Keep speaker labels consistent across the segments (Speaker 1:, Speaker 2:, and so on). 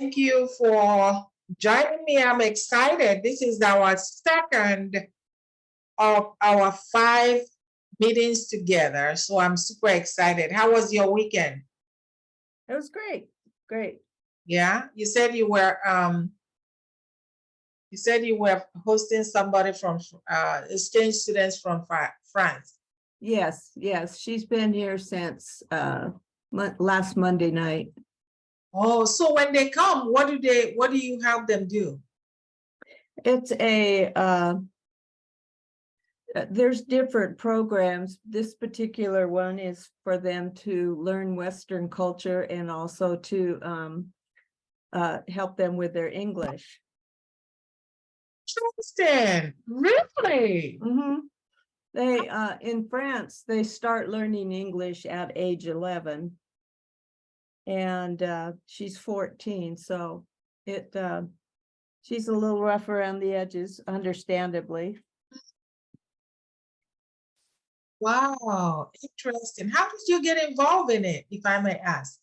Speaker 1: Thank you for joining me. I'm excited. This is our second of our 5 meetings together. So I'm super excited. How was your weekend?
Speaker 2: It was great. Great.
Speaker 1: Yeah, you said you were hosting somebody from exchange students from France.
Speaker 2: Yes, yes. She's been here since last Monday night.
Speaker 1: Oh, so when they come, what do you have them do?
Speaker 2: It's there's different programs. This particular one is for them to learn Western culture and also to help them with their English.
Speaker 1: Interesting. Really?
Speaker 2: Mm-hmm. They in France, they start learning English at age 11. And she's 14, so she's a little rough around the edges, understandably.
Speaker 1: Wow, interesting. How did you get involved in it, if I may ask?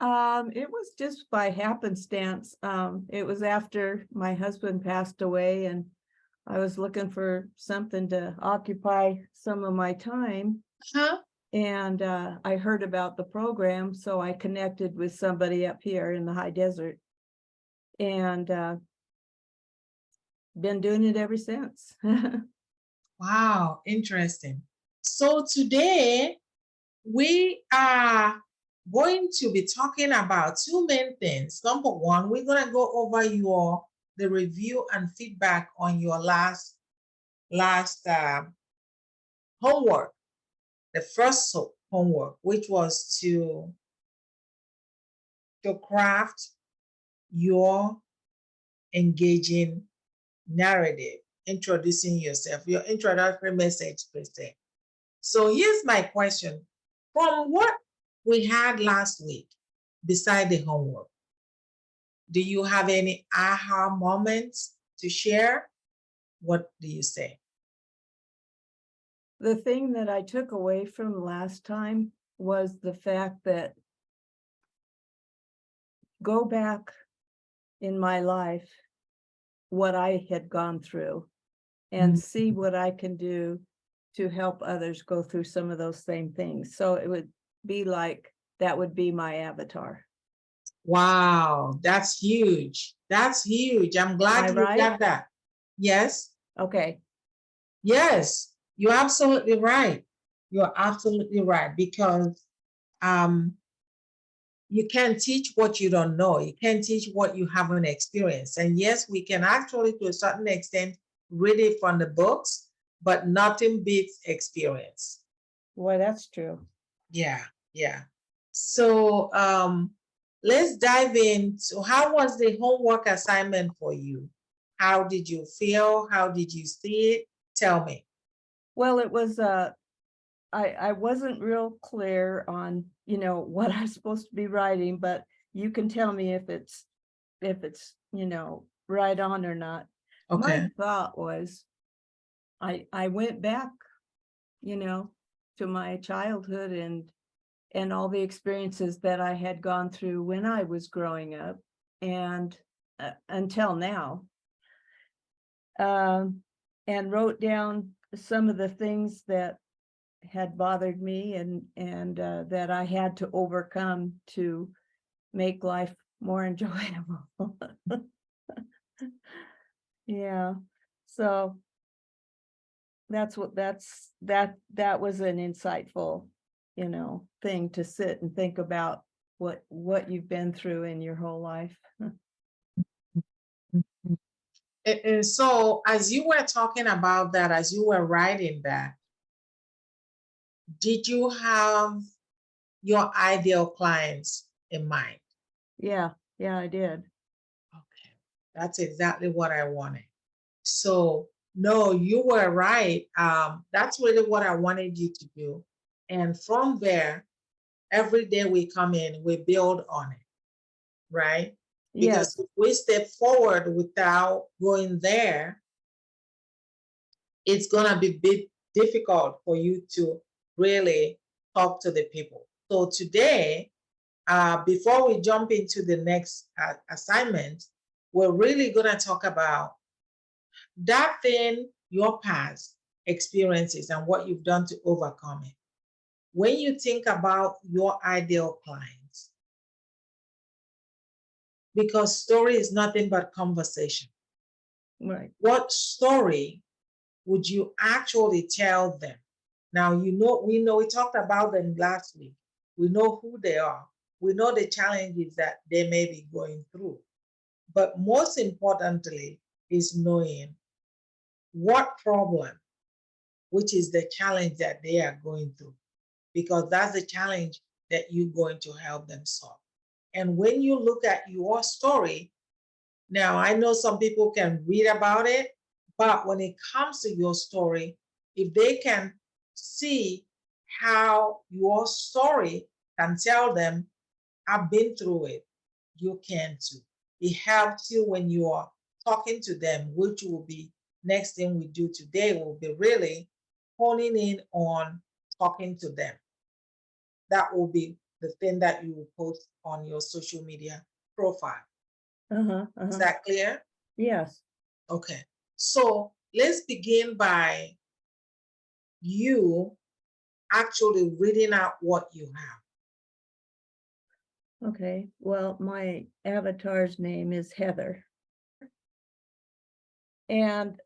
Speaker 2: It was just by happenstance. It was after my husband passed away, and I was looking for something to occupy some of my time.
Speaker 1: Huh?
Speaker 2: And I heard about the program, so I connected with somebody up here in the high desert, and been doing it ever since.
Speaker 1: Wow, interesting. So today we are going to be talking about 2 main things. Number one, we're going to go over the review and feedback on your last homework, the first homework, which was to craft your engaging narrative, introducing yourself, your introductory message per se. So here's my question. From what we had last week, beside the homework, do you have any aha moments to share? What do you say?
Speaker 2: The thing that I took away from last time was the fact that go back in my life, what I had gone through, and see what I can do to help others go through some of those same things. So it would be like, that would be my avatar.
Speaker 1: Wow, that's huge. That's huge. I'm glad you got that. Yes.
Speaker 2: Okay.
Speaker 1: Yes, you're absolutely right. You're absolutely right, because you can't teach what you don't know. You can't teach what you haven't experienced. And yes, we can actually, to a certain extent, read it from the books, but nothing beats experience.
Speaker 2: Well, that's true.
Speaker 1: Yeah, yeah. So let's dive in. So how was the homework assignment for you? How did you feel? How did you see it? Tell me.
Speaker 2: Well, it was I wasn't real clear on, what I'm supposed to be writing, but you can tell me if it's, right on or not.
Speaker 1: Okay.
Speaker 2: My thought was, I went back, to my childhood and all the experiences that I had gone through when I was growing up and until now, and wrote down some of the things that had bothered me and that I had to overcome to make life more enjoyable. Yeah. So that was an insightful, thing to sit and think about what you've been through in your whole life.
Speaker 1: And so as you were talking about that, as you were writing that, did you have your ideal clients in mind?
Speaker 2: Yeah, I did.
Speaker 1: Okay, that's exactly what I wanted. So no, you were right. That's really what I wanted you to do. And from there, every day we come in, we build on it, right? Because
Speaker 2: Yes.
Speaker 1: if we step forward without going there, it's gonna be bit difficult for you to really talk to the people. So today, Before we jump into the next assignment, we're really going to talk about that thing, your past experiences and what you've done to overcome it. When you think about your ideal clients, because story is nothing but conversation.
Speaker 2: Right.
Speaker 1: What story would you actually tell them? Now, we talked about them last week. We know who they are. We know the challenges that they may be going through. But most importantly is knowing what problem, which is the challenge that they are going through, because that's the challenge that you're going to help them solve. And when you look at your story, now I know some people can read about it, but when it comes to your story, if they can see how your story can tell them, I've been through it, you can too. It helps you when you are talking to them, which will be next thing we do today, will be really honing in on talking to them. That will be the thing that you will post on your social media profile. Is that clear?
Speaker 2: Yes.
Speaker 1: Okay. So let's begin by you actually reading out what you have.
Speaker 2: Okay. Well, my avatar's name is Heather. And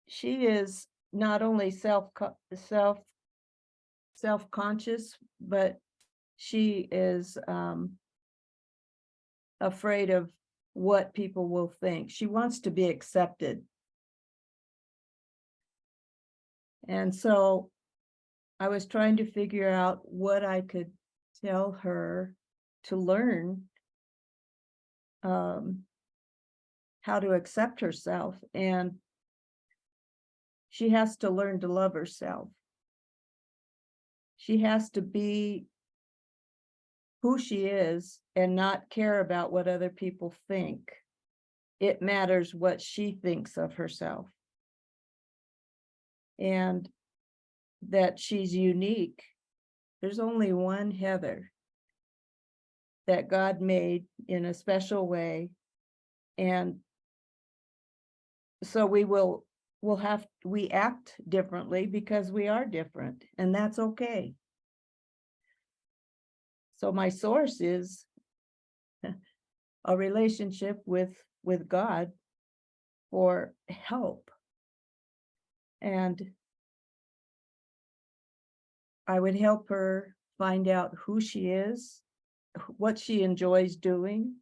Speaker 2: she is not only self-conscious, but she is afraid of what people will think. She wants to be accepted. And so I was trying to figure out what I could tell her to learn how to accept herself. And she has to learn to love herself. She has to be who she is and not care about what other people think. It matters what she thinks of herself. And that she's unique. There's only one Heather that God made in a special way. And so we act differently because we are different, and that's okay. So my source is a relationship with God for help. And I would help her find out who she is, what she enjoys doing,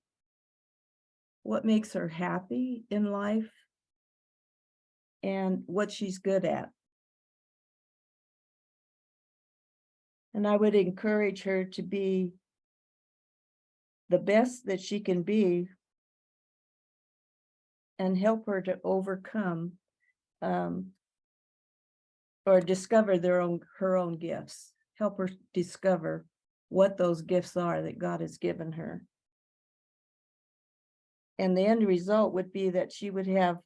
Speaker 2: what makes her happy in life, and what she's good at. And I would encourage her to be the best that she can be and help her to overcome or discover her own gifts. Help her discover what those gifts are that God has given her. And the end result would be that she would have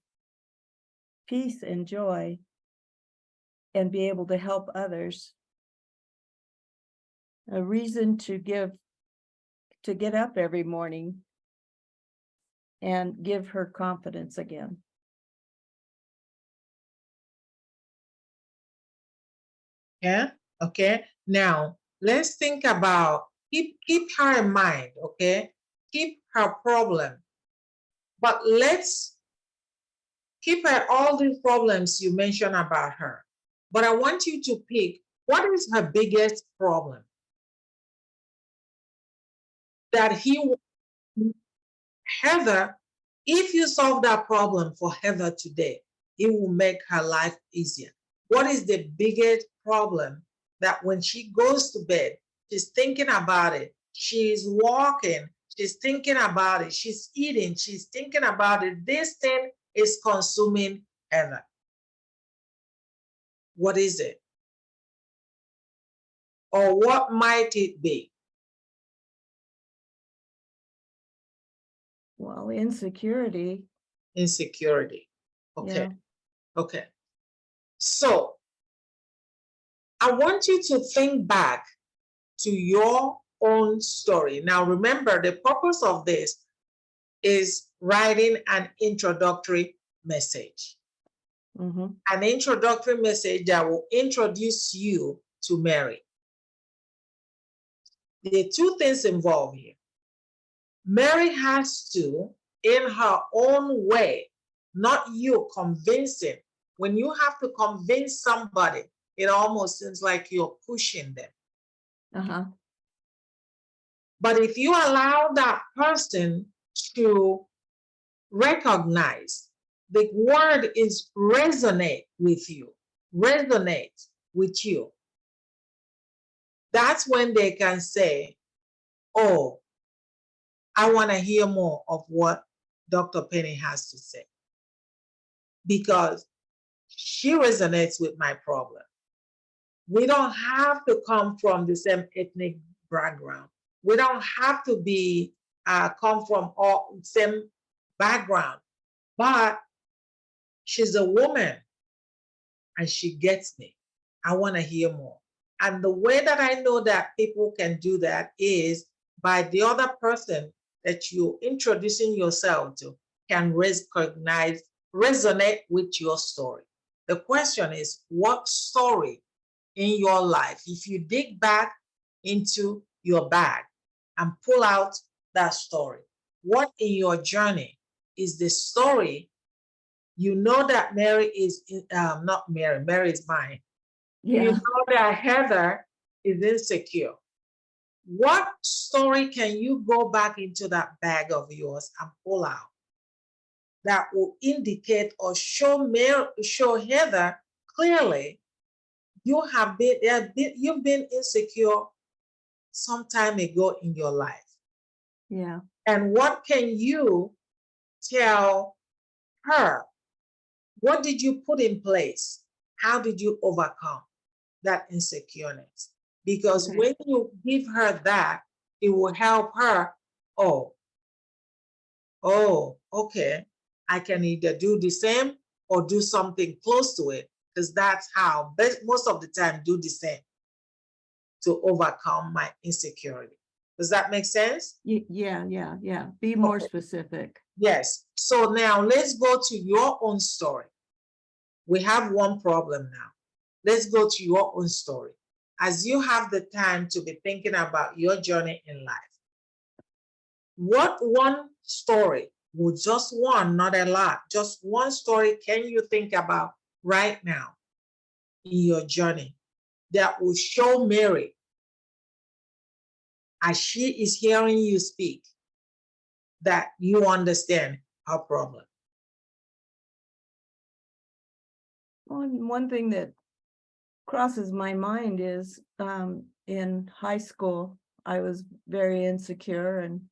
Speaker 2: peace and joy and be able to help others. A reason to get up every morning and give her confidence again.
Speaker 1: Yeah. Okay. Now let's think about keep her in mind. Okay. Keep her problem, but let's keep her all the problems you mentioned about her. But I want you to pick what is her biggest problem that Heather, if you solve that problem for Heather today, it will make her life easier. What is the biggest problem that when she goes to bed, she's thinking about it, she's walking, she's thinking about it, she's eating, she's thinking about it, this thing is consuming Heather? What is it? Or what might it be?
Speaker 2: Well, insecurity.
Speaker 1: Insecurity. Okay.
Speaker 2: Yeah.
Speaker 1: Okay. So I want you to think back to your own story. Now, remember, the purpose of this is writing an introductory message. An introductory message that will introduce you to Mary. There are two things involved here. Mary has to, in her own way, not you convincing. When you have to convince somebody, it almost seems like you're pushing them. But if you allow that person to recognize, the word is resonate with you, that's when they can say, oh, I want to hear more of what Dr. Penny has to say, because she resonates with my problem. We don't have to come from the same ethnic background. We don't have to be come from all same background, but she's a woman and she gets me. I want to hear more. And the way that I know that people can do that is by the other person that you're introducing yourself to can resonate with your story. The question is, what story in your life, if you dig back into your bag and pull out that story, what in your journey is the story? You know that Mary is, not Mary, Mary is mine. Yeah. You know that Heather is insecure. What story can you go back into that bag of yours and pull out that will indicate or show Heather clearly you've been insecure some time ago in your life? Yeah. And what can you tell her? What did you put in place? How did you overcome that insecurity? Because when you give her that, it will help her. Oh, okay. I can either do the same or do something close to it, because that's how most of the time do the same to overcome my insecurity. Does that make sense?
Speaker 2: Yeah. Be more specific.
Speaker 1: Yes. So now let's go to your own story. We have one problem now. Let's go to your own story. As you have the time to be thinking about your journey in life, what one story, just one, not a lot, just one story can you think about right now in your journey that will show Mary, as she is hearing you speak, that you understand her problem?
Speaker 2: One thing that crosses my mind is in high school, I was very insecure and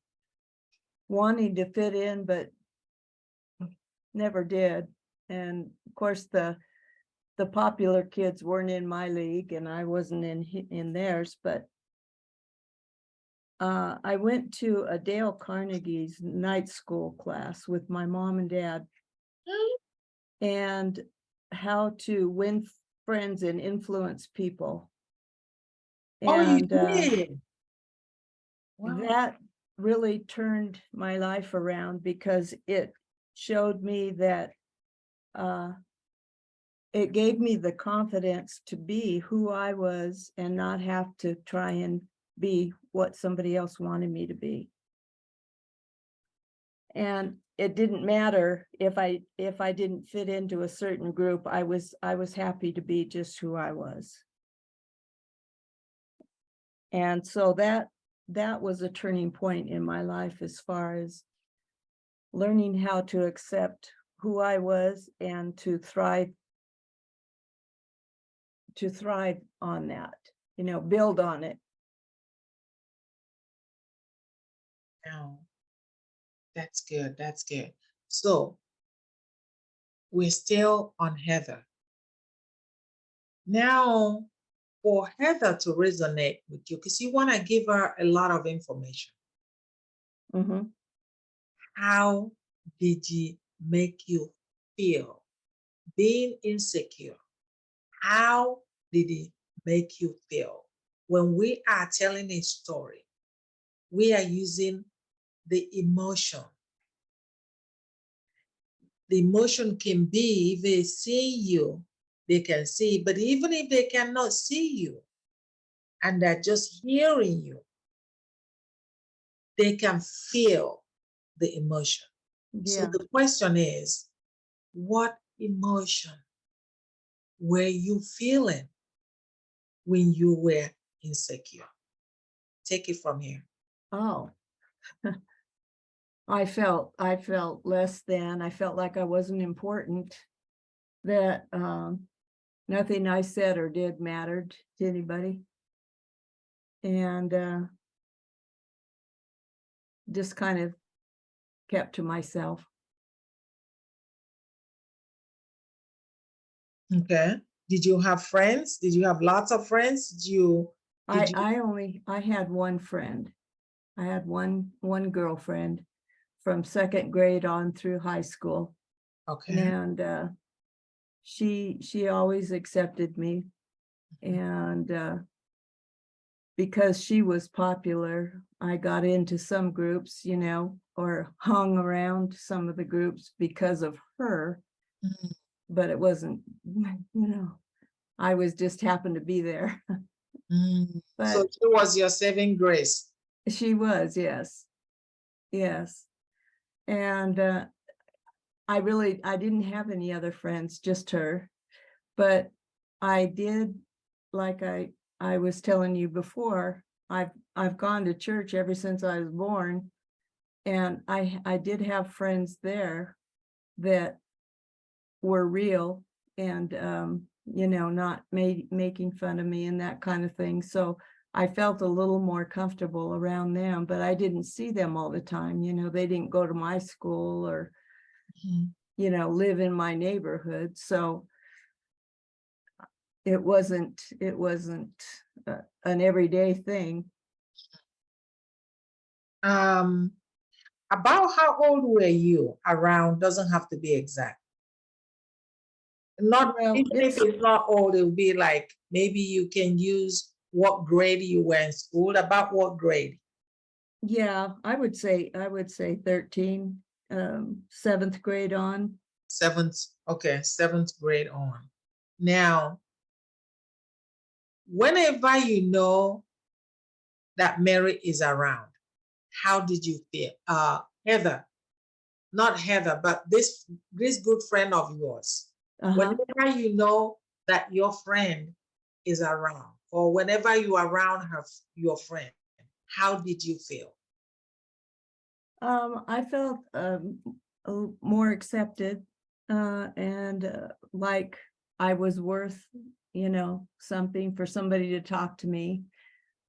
Speaker 2: wanting to fit in, but never did. And of course, the popular kids weren't in my league and I wasn't in theirs, but I went to a Dale Carnegie's night school class with my mom and dad, and how to win friends and influence people. And
Speaker 1: you did?
Speaker 2: Wow. That really turned my life around, because it showed me that it gave me the confidence to be who I was and not have to try and be what somebody else wanted me to be. And it didn't matter if I didn't fit into a certain group. I was happy to be just who I was. And so that was a turning point in my life as far as learning how to accept who I was and to thrive on that, build on it.
Speaker 1: Oh, that's good. That's good. So we're still on Heather. Now, for Heather to resonate with you, because you want to give her a lot of information. How did he make you feel? Being insecure, how did it make you feel? when we are telling a story, we are using the emotion. The emotion can be, if they see you, they can see, but even if they cannot see you and they're just hearing you, they can feel the emotion. So
Speaker 2: Yeah.
Speaker 1: the question is, what emotion were you feeling when you were insecure? Take it from here.
Speaker 2: Oh, I felt less than. I felt like I wasn't important, that nothing I said or did mattered to anybody. And just kind of kept to myself.
Speaker 1: Okay. Did you have friends? Did you have lots of friends? Did you
Speaker 2: I had one friend. I had one girlfriend from second grade on through high school.
Speaker 1: Okay.
Speaker 2: And she always accepted me. And because she was popular, I got into some groups, or hung around some of the groups because of her.
Speaker 1: Mhm.
Speaker 2: But it wasn't, I was just happened to be there.
Speaker 1: So
Speaker 2: But
Speaker 1: she was your saving grace.
Speaker 2: she was, yes. Yes. And I didn't have any other friends, just her. But I did, like I was telling you before, I've gone to church ever since I was born. And I did have friends there that were real and not making fun of me and that kind of thing. So I felt a little more comfortable around them, but I didn't see them all the time. They didn't go to my school or
Speaker 1: Mhm.
Speaker 2: live in my neighborhood. So it wasn't an everyday thing.
Speaker 1: About how old were you around? Doesn't have to be exact. Not
Speaker 2: Well,
Speaker 1: even if it's not old, it will be like maybe you can use what grade you were in school. About what grade?
Speaker 2: yeah, I would say 13, 7th grade on.
Speaker 1: Seventh grade on. Now, whenever you know that Mary is around, how did you feel? Heather, not Heather, but this good friend of yours.
Speaker 2: Uh-huh.
Speaker 1: Whenever you know that your friend is around, or whenever you are around your friend, how did you feel?
Speaker 2: I felt more accepted, and like I was worth, something for somebody to talk to me.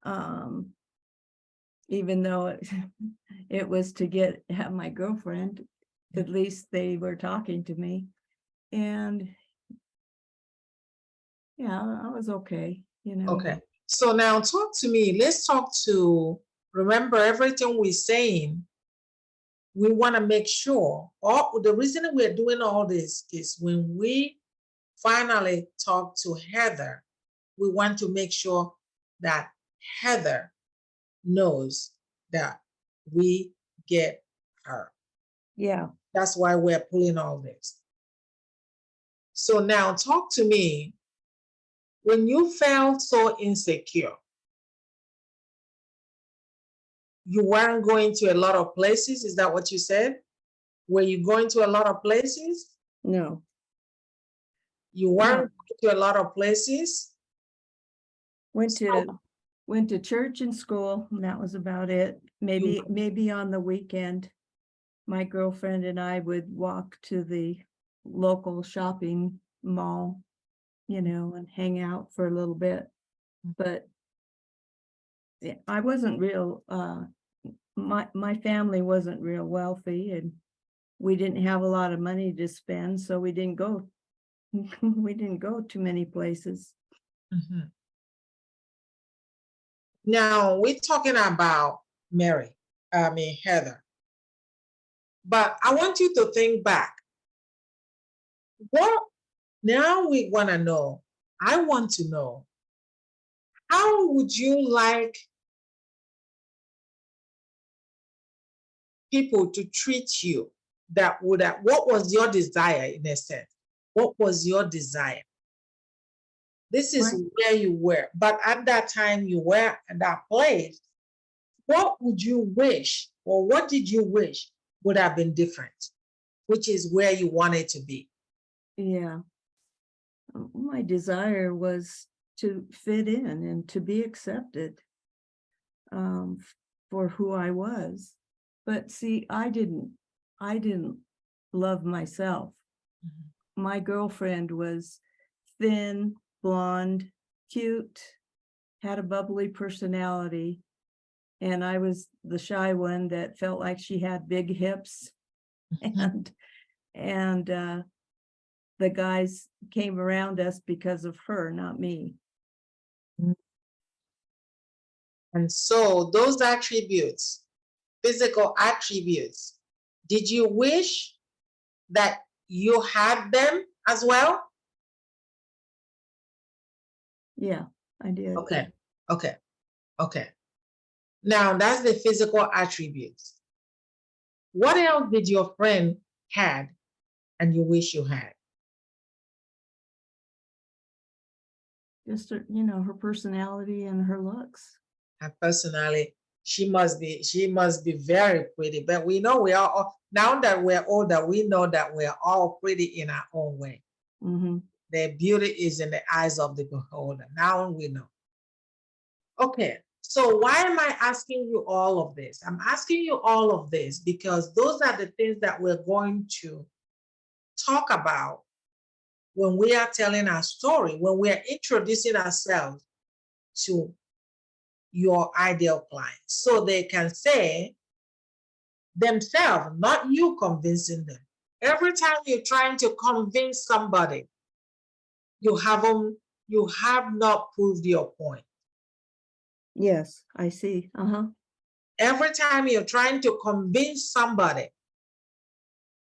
Speaker 2: Um, Even though it was to have my girlfriend, at least they were talking to me. And yeah, I was okay.
Speaker 1: Okay. So now talk to me. Let's talk to, remember everything we're saying. We want to make sure, all the reason we're doing all this is when we finally talk to Heather, we want to make sure that Heather knows that we get her.
Speaker 2: Yeah.
Speaker 1: That's why we're pulling all this. So now talk to me. When you felt so insecure, you weren't going to a lot of places. Is that what you said? Were you going to a lot of places?
Speaker 2: No.
Speaker 1: You
Speaker 2: No.
Speaker 1: weren't going to a lot of places.
Speaker 2: Went to church and school, and that was about it. Maybe on the weekend, my girlfriend and I would walk to the local shopping mall, and hang out for a little bit. But I wasn't real, my family wasn't real wealthy, and we didn't have a lot of money to spend, so we didn't go we didn't go to many places.
Speaker 1: Mhm. Now we're talking about Heather. But I want you to think back. What now we want to know, I want to know, how would you like people to treat you that would have, what was your desire in a sense? What was your desire? This is
Speaker 2: Right.
Speaker 1: where you were, but at that time you were at that place. What would you wish, or what did you wish would have been different, which is where you wanted to be?
Speaker 2: Yeah. My desire was to fit in and to be accepted for who I was. But see, I didn't love myself. My girlfriend was thin, blonde, cute, had a bubbly personality, and I was the shy one that felt like she had big hips. And the guys came around us because of her, not me.
Speaker 1: And so those attributes, physical attributes, did you wish that you had them as well?
Speaker 2: Yeah, I did.
Speaker 1: Okay, okay, okay. Now that's the physical attributes. What else did your friend had and you wish you had?
Speaker 2: Just her, you know, her personality and her looks.
Speaker 1: And personally, she must be very pretty. But we know we are all, now that we're older, we know that we're all pretty in our own way.
Speaker 2: Mm-hmm.
Speaker 1: Their beauty is in the eyes of the beholder. Now we know. Okay, so why am I asking you all of this? I'm asking you all of this because those are the things that we're going to talk about when we are telling our story, when we are introducing ourselves to your ideal client. So they can say themselves, not you convincing them. Every time you're trying to convince somebody, you have not proved your point.
Speaker 2: Yes, I see. Uh-huh.
Speaker 1: Every time you're trying to convince somebody,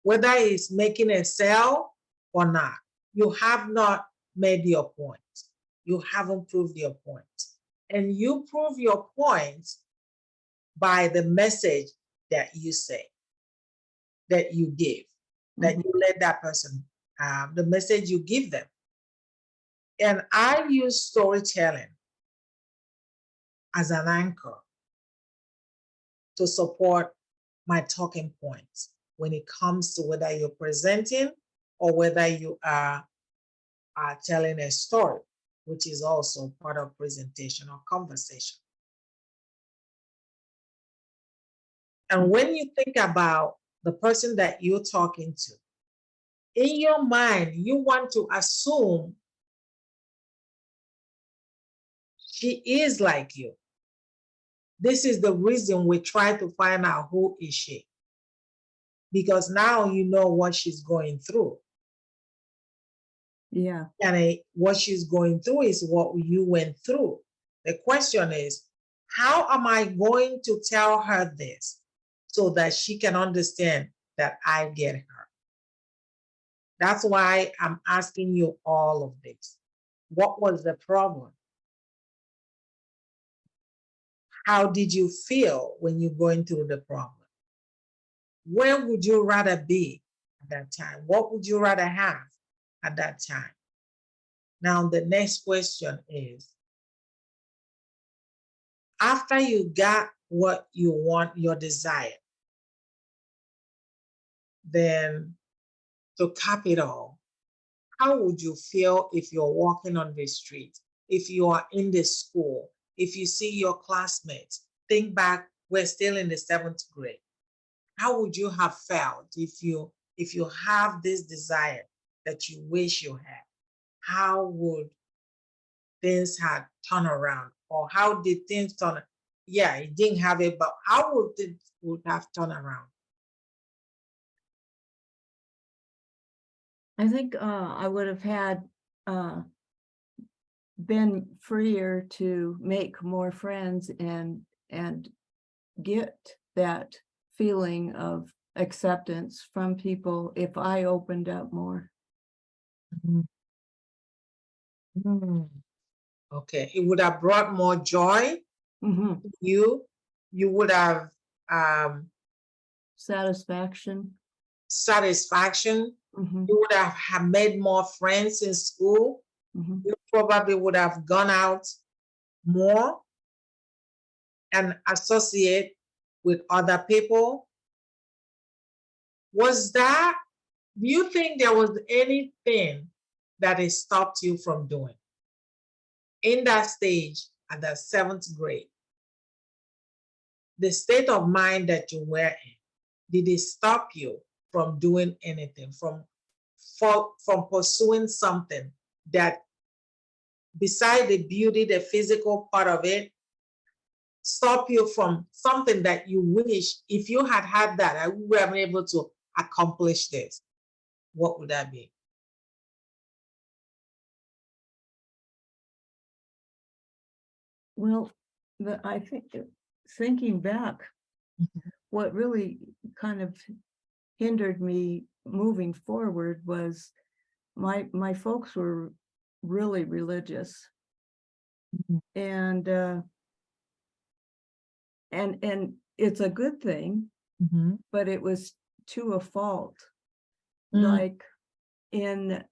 Speaker 1: whether it's making a sale or not, you have not made your point. You haven't proved your point. And you prove your point by the message that you say, that you give, that
Speaker 2: Mhm.
Speaker 1: you let that person, the message you give them. And I use storytelling as an anchor to support my talking points when it comes to whether you're presenting or whether you are telling a story, which is also part of presentation or conversation. And when you think about the person that you're talking to, in your mind, you want to assume she is like you. This is the reason we try to find out who is she. Because now you know what she's going through.
Speaker 2: Yeah.
Speaker 1: And what she's going through is what you went through. The question is, how am I going to tell her this so that she can understand that I get her? That's why I'm asking you all of this. What was the problem? How did you feel when you're going through the problem? Where would you rather be at that time? What would you rather have at that time? Now, the next question is, after you got what you want, your desire, then to cap it all, how would you feel if you're walking on the street, if you are in the school, if you see your classmates? Think back, we're still in the 7th grade. How would you have felt if you have this desire that you wish you had? How would things had turned around, or how did things turn? Yeah, it didn't have it, but how would it would have turned around?
Speaker 2: I think I would have had been freer to make more friends and get that feeling of acceptance from people if I opened up more.
Speaker 1: Mhm. Okay. It would have brought more joy
Speaker 2: Mhm.
Speaker 1: to you. You would have
Speaker 2: Satisfaction.
Speaker 1: satisfaction.
Speaker 2: Mhm.
Speaker 1: You would have made more friends in school.
Speaker 2: Mhm.
Speaker 1: You probably would have gone out more and associate with other people. Was that, do you think there was anything that it stopped you from doing in that stage at the 7th grade? The state of mind that you were in, did it stop you from doing anything, from pursuing something that, beside the beauty, the physical part of it, stop you from something that you wish, if you had had that, I would have been able to accomplish this? What would that be?
Speaker 2: Well, I think thinking back,
Speaker 1: Mhm.
Speaker 2: what really kind of hindered me moving forward was my folks were really religious,
Speaker 1: Mhm.
Speaker 2: and and it's a good thing,
Speaker 1: Mhm.
Speaker 2: but it was to a fault.
Speaker 1: Mm.
Speaker 2: Like in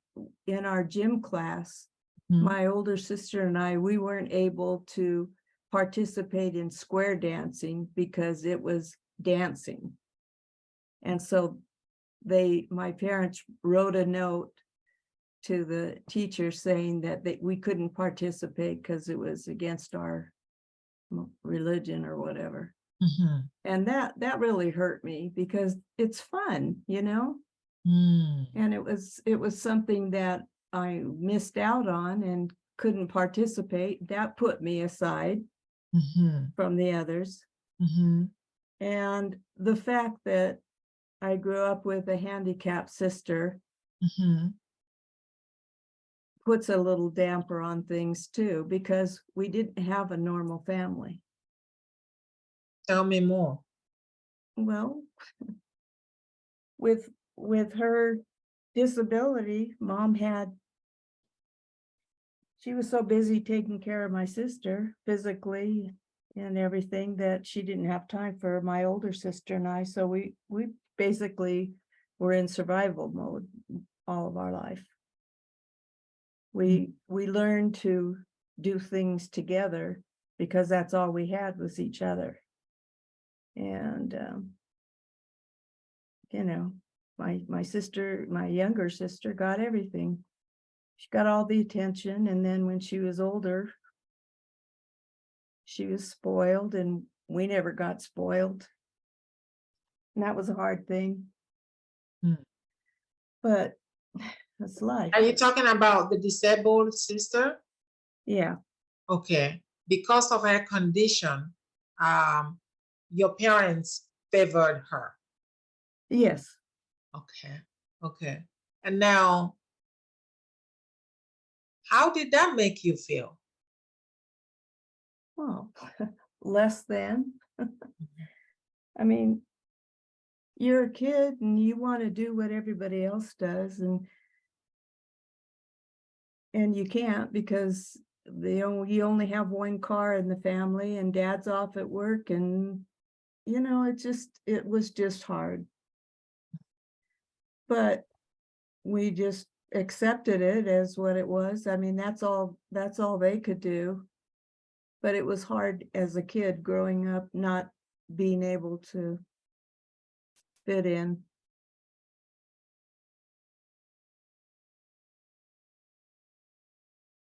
Speaker 2: our gym class,
Speaker 1: Mhm.
Speaker 2: my older sister and I, we weren't able to participate in square dancing because it was dancing. And so my parents wrote a note to the teacher saying that we couldn't participate because it was against our religion or whatever.
Speaker 1: Mhm.
Speaker 2: And that really hurt me because it's fun,
Speaker 1: Mm.
Speaker 2: and it was something that I missed out on and couldn't participate. That put me aside
Speaker 1: Mhm.
Speaker 2: from the others.
Speaker 1: Mhm.
Speaker 2: And the fact that I grew up with a handicapped sister
Speaker 1: Mhm.
Speaker 2: puts a little damper on things too, because we didn't have a normal family.
Speaker 1: Tell me more.
Speaker 2: Well, with her disability, she was so busy taking care of my sister physically and everything that she didn't have time for my older sister and I. So we basically were in survival mode all of our life. We learned to do things together because that's all we had was each other. And my younger sister got everything. She got all the attention, and then when she was older, she was spoiled, and we never got spoiled. And that was a hard thing,
Speaker 1: Mm.
Speaker 2: but that's life.
Speaker 1: Are you talking about the disabled sister?
Speaker 2: Yeah.
Speaker 1: Okay. Because of her condition, um, your parents favored her.
Speaker 2: Yes.
Speaker 1: Okay. Okay. And now, how did that make you feel?
Speaker 2: Well, less than. I mean, you're a kid and you want to do what everybody else does, and you can't because you only have one car in the family, and dad's off at work, and it was just hard. But we just accepted it as what it was. I mean, that's all they could do. But it was hard as a kid growing up, not being able to fit in.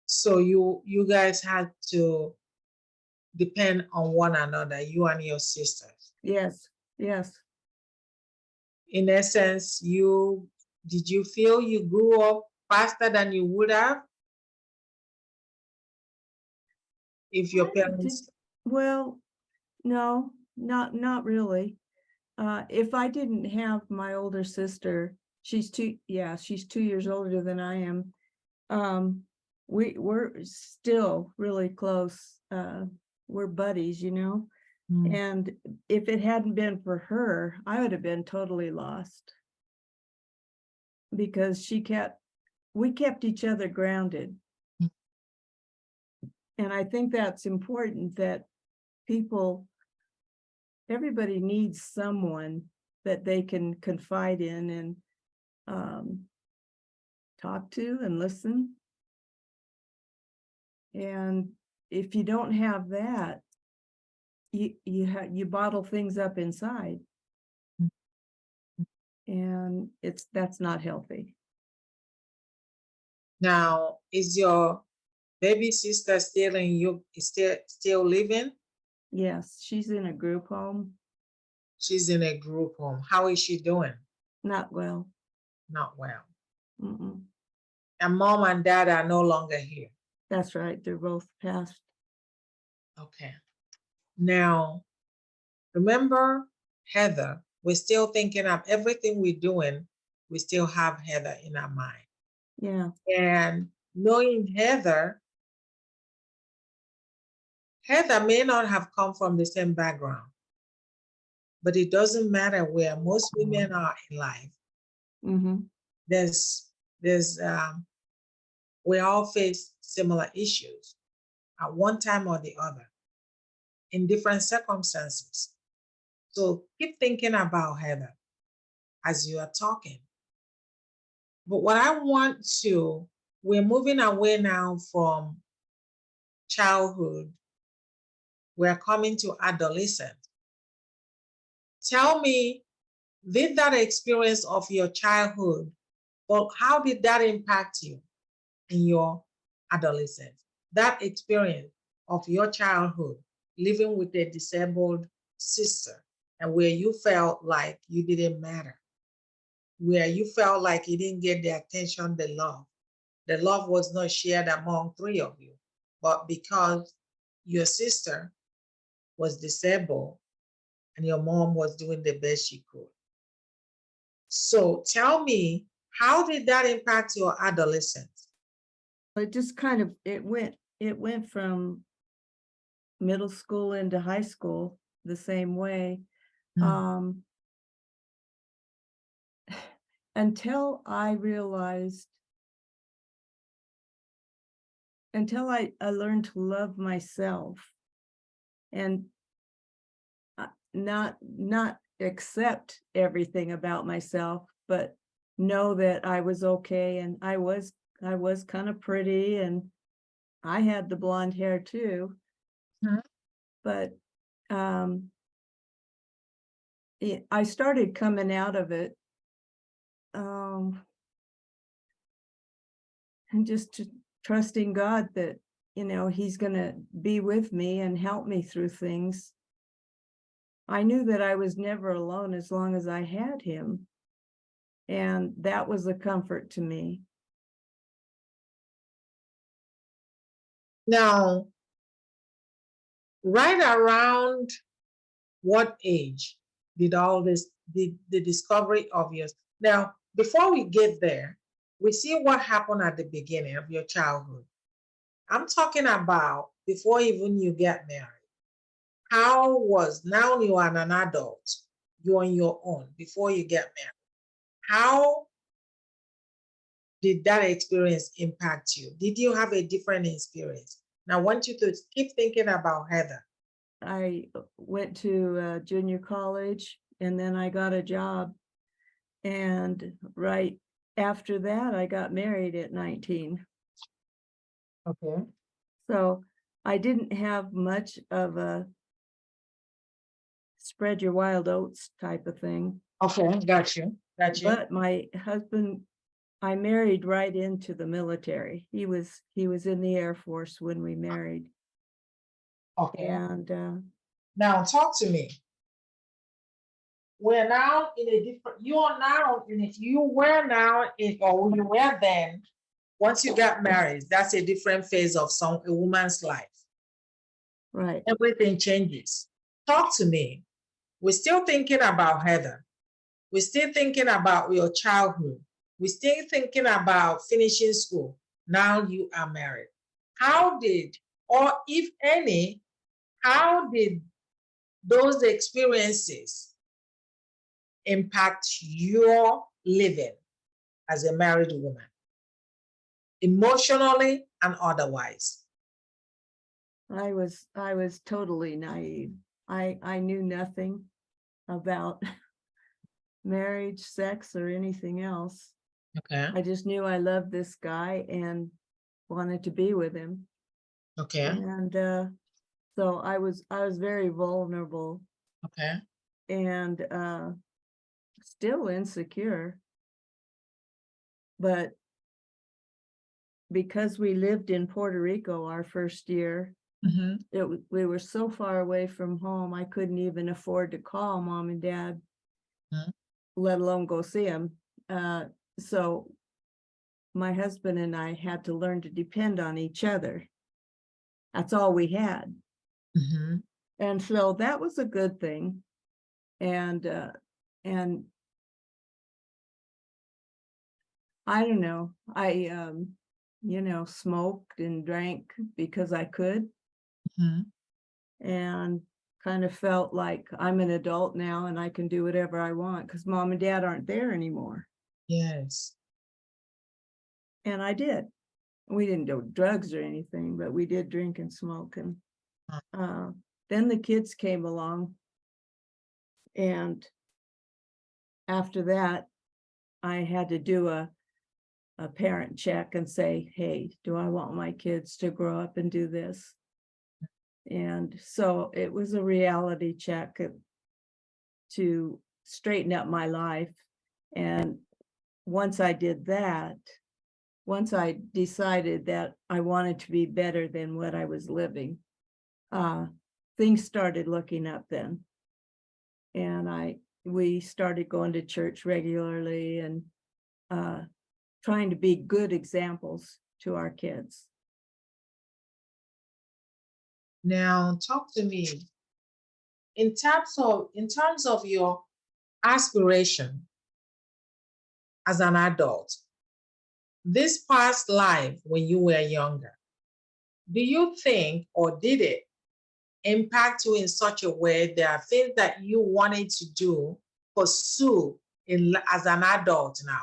Speaker 1: So you guys had to depend on one another, you and your sisters.
Speaker 2: Yes, yes.
Speaker 1: In essence, did you feel you grew up faster than you would have if your
Speaker 2: I did,
Speaker 1: parents?
Speaker 2: well, no, not really. If I didn't have my older sister, she's 2 years older than I am. Um, we're still really close. We're buddies,
Speaker 1: Mm.
Speaker 2: and if it hadn't been for her, I would have been totally lost because we kept each other grounded. And I think that's important that everybody needs someone that they can confide in and talk to and listen. And if you don't have that, you bottle things up inside, and that's not healthy.
Speaker 1: Now, is your baby sister still in you? Still living?
Speaker 2: Yes, she's in a group home.
Speaker 1: She's in a group home. How is she doing?
Speaker 2: Not well.
Speaker 1: Not well.
Speaker 2: Mm-mm.
Speaker 1: And mom and dad are no longer here.
Speaker 2: That's right. They're both passed.
Speaker 1: Okay. Now, remember Heather, we're still thinking of everything we're doing, we still have Heather in our mind.
Speaker 2: Yeah.
Speaker 1: And knowing Heather may not have come from the same background, but it doesn't matter where most women are in life.
Speaker 2: Mm-hmm.
Speaker 1: We all face similar issues at one time or the other in different circumstances. So keep thinking about Heather as you are talking. But what I want to, we're moving away now from childhood. We're coming to adolescence. Tell me, did that experience of your childhood, well, how did that impact you in your adolescence? That experience of your childhood, living with a disabled sister, and where you felt like you didn't matter, where you felt like you didn't get the attention, the love. The love was not shared among three of you, but because your sister was disabled and your mom was doing the best she could. So tell me, how did that impact your adolescence?
Speaker 2: It just kind of it went from middle school into high school the same way.
Speaker 1: Mm.
Speaker 2: Until I learned to love myself and not accept everything about myself, but know that I was okay, and I was kind of pretty, and I had the blonde hair too.
Speaker 1: Mhm.
Speaker 2: But I started coming out of it, and just trusting God that, he's going to be with me and help me through things. I knew that I was never alone as long as I had him. And that was a comfort to me.
Speaker 1: Now, right around what age did the discovery of yours? Now, before we get there, we see what happened at the beginning of your childhood. I'm talking about before even you get married. How was, now you are an adult, you're on your own before you get married. How did that experience impact you? Did you have a different experience? Now, I want you to keep thinking about Heather.
Speaker 2: I went to junior college, and then I got a job. And right after that, I got married at 19.
Speaker 1: Okay.
Speaker 2: So I didn't have much of a spread your wild oats type of thing.
Speaker 1: Okay, got you. Got you.
Speaker 2: But my husband, I married right into the military. He was in the Air Force when we married.
Speaker 1: Okay.
Speaker 2: And
Speaker 1: now talk to me. We're now in a different, you are now in it, you were now in, or you were then, once you got married, that's a different phase of a woman's life.
Speaker 2: right.
Speaker 1: Everything changes. Talk to me. We're still thinking about Heather. We're still thinking about your childhood. We're still thinking about finishing school. Now you are married. How did, or if any, how did those experiences impact your living as a married woman, emotionally and otherwise?
Speaker 2: I was totally naive. I knew nothing about marriage, sex, or anything else.
Speaker 1: Okay.
Speaker 2: I just knew I loved this guy and wanted to be with him.
Speaker 1: Okay.
Speaker 2: And so I was very vulnerable
Speaker 1: Okay.
Speaker 2: and still insecure. But because we lived in Puerto Rico our first year, we were so far away from home, I couldn't even afford to call mom and dad,
Speaker 1: Mhm.
Speaker 2: let alone go see them. So my husband and I had to learn to depend on each other. That's all we had.
Speaker 1: Mhm.
Speaker 2: And so that was a good thing. And I don't know, I smoked and drank because I could,
Speaker 1: Mhm.
Speaker 2: and kind of felt like I'm an adult now and I can do whatever I want because mom and dad aren't there anymore.
Speaker 1: Yes.
Speaker 2: And I did. We didn't do drugs or anything, but we did drink and smoke. And uh, then the kids came along. And after that, I had to do a parent check and say, hey, do I want my kids to grow up and do this? And so it was a reality check to straighten up my life. And once I did that, once I decided that I wanted to be better than what I was living, things started looking up then. And we started going to church regularly and trying to be good examples to our kids.
Speaker 1: Now talk to me in terms of your aspiration as an adult. This past life when you were younger, do you think or did it impact you in such a way there are things that you wanted to do, pursue as an adult now,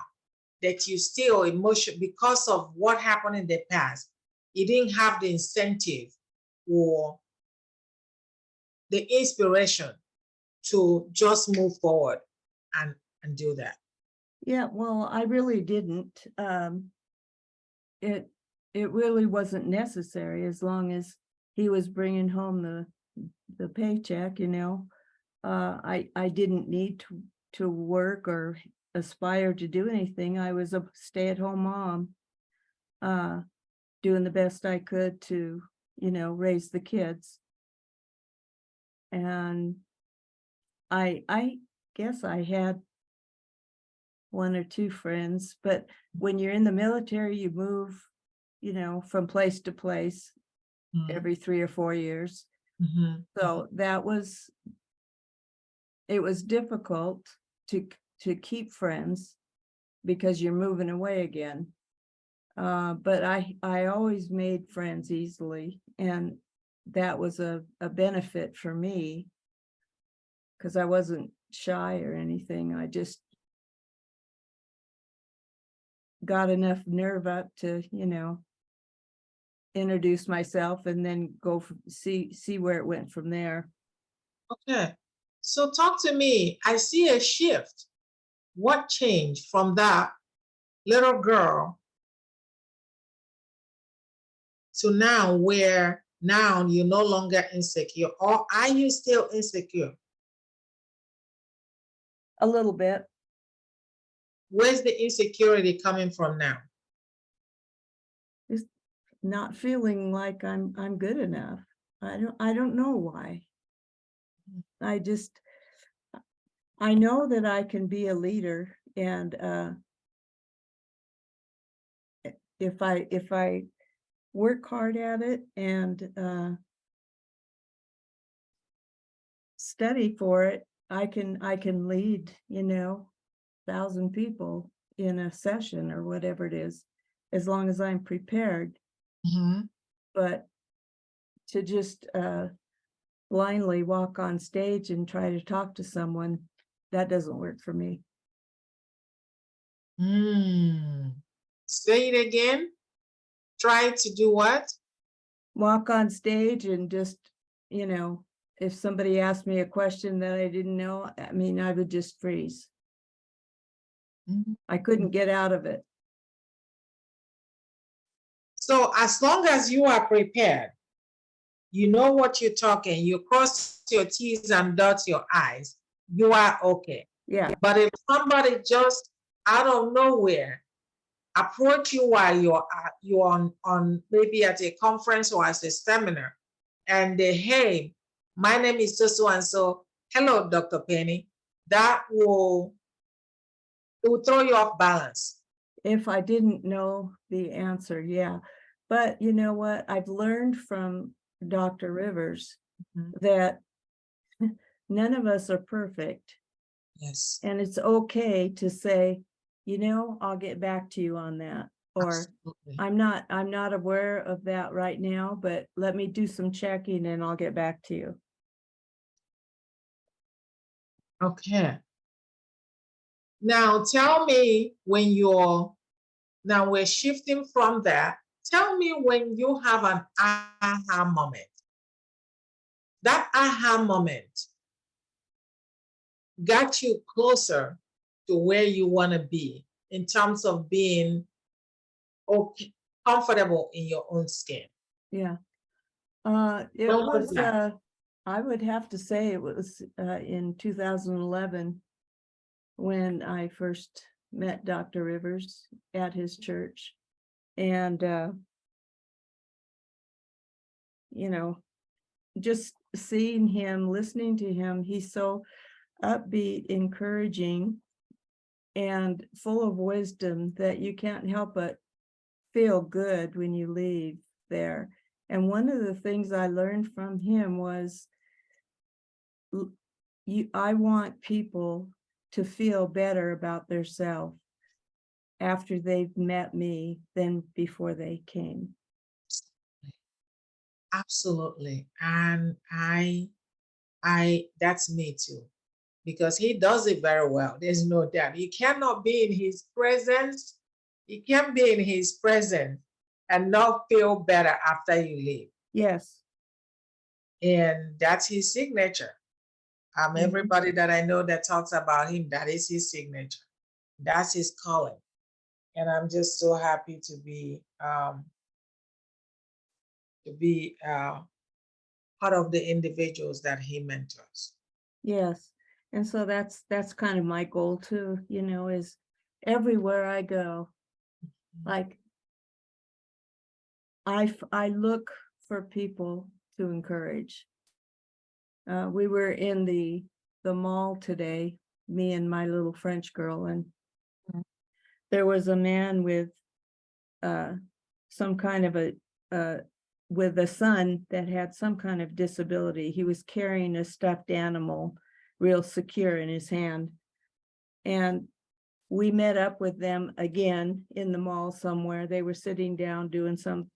Speaker 1: that you still emotion because of what happened in the past, you didn't have the incentive or the inspiration to just move forward and do that?
Speaker 2: Yeah, well, I really didn't. It really wasn't necessary as long as he was bringing home the paycheck, I didn't need to work or aspire to do anything. I was a stay-at-home mom, doing the best I could to, raise the kids. And I guess I had one or two friends, but when you're in the military, you move, from place to place every 3 or 4 years.
Speaker 1: Mhm.
Speaker 2: So it was difficult to keep friends because you're moving away again. But I always made friends easily, and that was a benefit for me because I wasn't shy or anything. I just got enough nerve up to, introduce myself and then see where it went from there.
Speaker 1: Okay. So talk to me. I see a shift. What changed from that little girl to now where now you're no longer insecure? Or are you still insecure?
Speaker 2: A little bit.
Speaker 1: Where's the insecurity coming from now?
Speaker 2: Just not feeling like I'm good enough. I don't know why. I know that I can be a leader, and if I work hard at it and study for it, I can lead, 1,000 people in a session or whatever it is, as long as I'm prepared.
Speaker 1: Mhm.
Speaker 2: But to just blindly walk on stage and try to talk to someone, that doesn't work for me.
Speaker 1: Say it again. Try to do what?
Speaker 2: walk on stage and just, you know, if somebody asked me a question that I didn't know, I mean, I would just freeze. I couldn't get out of it.
Speaker 1: So as long as you are prepared, you know what you're talking, you cross your T's and dot your I's, you are okay.
Speaker 2: Yeah.
Speaker 1: But if somebody just out of nowhere approach you while you're on maybe at a conference or as a seminar, and they, hey, my name is so and so, hello, Dr. Penny, that will throw you off balance.
Speaker 2: If I didn't know the answer, yeah. But you know what? I've learned from Dr. Rivers that none of us are perfect.
Speaker 1: Yes.
Speaker 2: And it's okay to say, you know, I'll get back to you on that. Or
Speaker 1: Absolutely.
Speaker 2: I'm not aware of that right now, but let me do some checking and I'll get back to you.
Speaker 1: Okay. Now tell me now we're shifting from that. Tell me when you have an aha moment. That aha moment got you closer to where you want to be in terms of being okay, comfortable in your own skin.
Speaker 2: Yeah. It
Speaker 1: When was
Speaker 2: was,
Speaker 1: that?
Speaker 2: I would have to say it was in 2011 when I first met Dr. Rivers at his church. And, you know, just seeing him, listening to him, he's so upbeat, encouraging, and full of wisdom that you can't help but feel good when you leave there. And one of the things I learned from him was I want people to feel better about themselves after they've met me than before they came.
Speaker 1: Absolutely. And I that's me too, because he does it very well. There's no doubt. You cannot be in his presence. You can't be in his presence and not feel better after you leave.
Speaker 2: Yes.
Speaker 1: And that's his signature. Everybody that I know that talks about him, that is his signature. That's his calling. And I'm just so happy to be part of the individuals that he mentors.
Speaker 2: Yes. And so that's kind of my goal too, you know, is everywhere I go, like I look for people to encourage. We were in the mall today, me and my little French girl, and there was a man with some kind of with a son that had some kind of disability. He was carrying a stuffed animal real secure in his hand. And we met up with them again in the mall somewhere. They were sitting down doing some,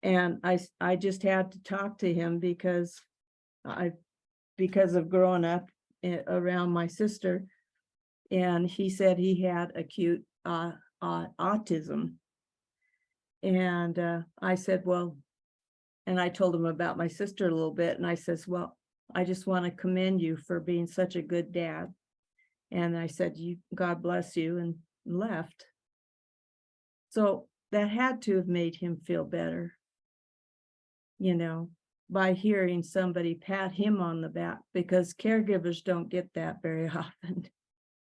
Speaker 2: and I just had to talk to him because of growing up around my sister. And he said he had acute autism. And I said, well, and I told him about my sister a little bit. And I says, well, I just want to commend you for being such a good dad. And I said, God bless you, and left. So that had to have made him feel better, you know, by hearing somebody pat him on the back, because caregivers don't get that very often.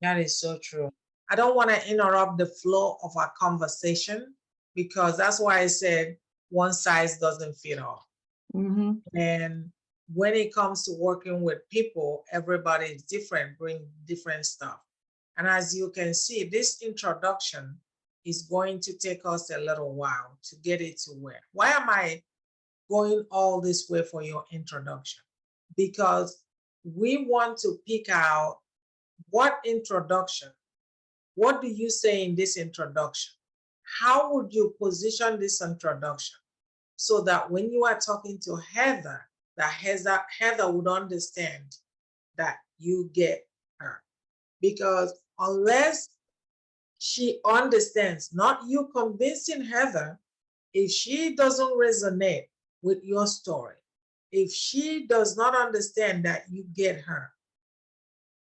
Speaker 1: That is so true. I don't want to interrupt the flow of our conversation, because that's why I said one size doesn't fit all. And when it comes to working with people, everybody is different, bring different stuff. And as you can see, this introduction is going to take us a little while to get it to where. Why am I going all this way for your introduction? Because we want to pick out what introduction, what do you say in this introduction? How would you position this introduction so that when you are talking to Heather, that Heather would understand that you get her? Because unless she understands, not you convincing Heather, if she doesn't resonate with your story. If she does not understand that you get her,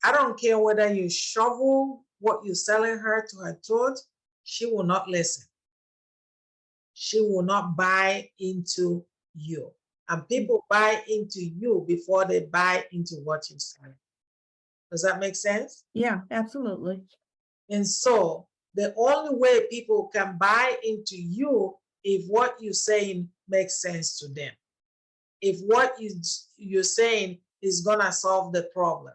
Speaker 1: I don't care whether you shovel what you're selling her to her throat, she will not listen. She will not buy into you. And people buy into you before they buy into what you're selling. Does that make sense?
Speaker 2: Yeah, absolutely.
Speaker 1: And so the only way people can buy into you if what you're saying makes sense to them. If what you're saying is gonna solve the problem.